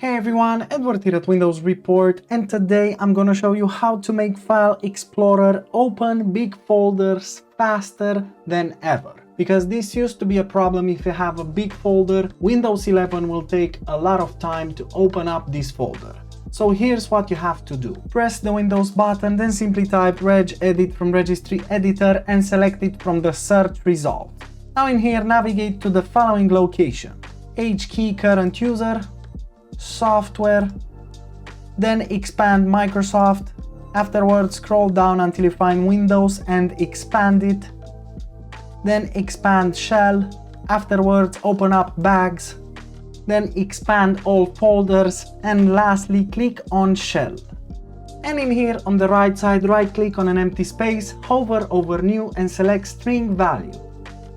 Hey everyone, Edward here at Windows Report, and today I'm gonna show you how to make File Explorer open big folders faster than ever. Because this used to be a problem. If you have a big folder, Windows 11 will take a lot of time to open up this folder. So here's what you have to do. Press the Windows button, then simply type regedit from Registry Editor and select it from the search result. Now in here, navigate to the following location: HKey current user, software, then expand Microsoft. Afterwards, scroll down until you find Windows and expand it. Then expand Shell. Afterwards, open up Bags. Then expand all folders, and lastly click on Shell. And in here on the right side, right click on an empty space, hover over New and select String Value.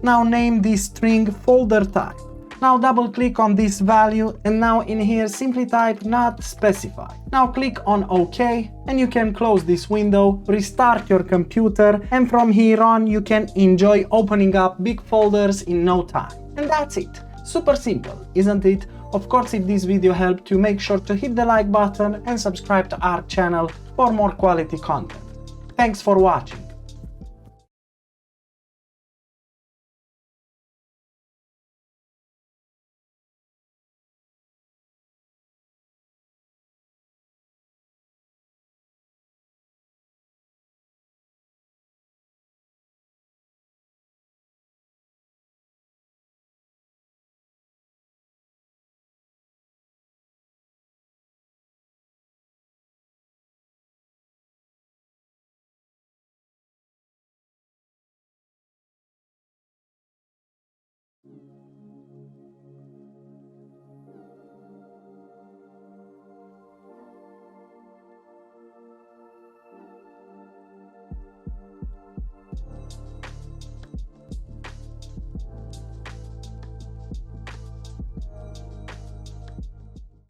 Now name this string folder type. Now double click on this value, and now in here simply type not specified. Now click on OK, and you can close this window, restart your computer, and from here on you can enjoy opening up big folders in no time. And that's it. Super simple, isn't it? Of course, if this video helped you, make sure to hit the like button and subscribe to our channel for more quality content. Thanks for watching.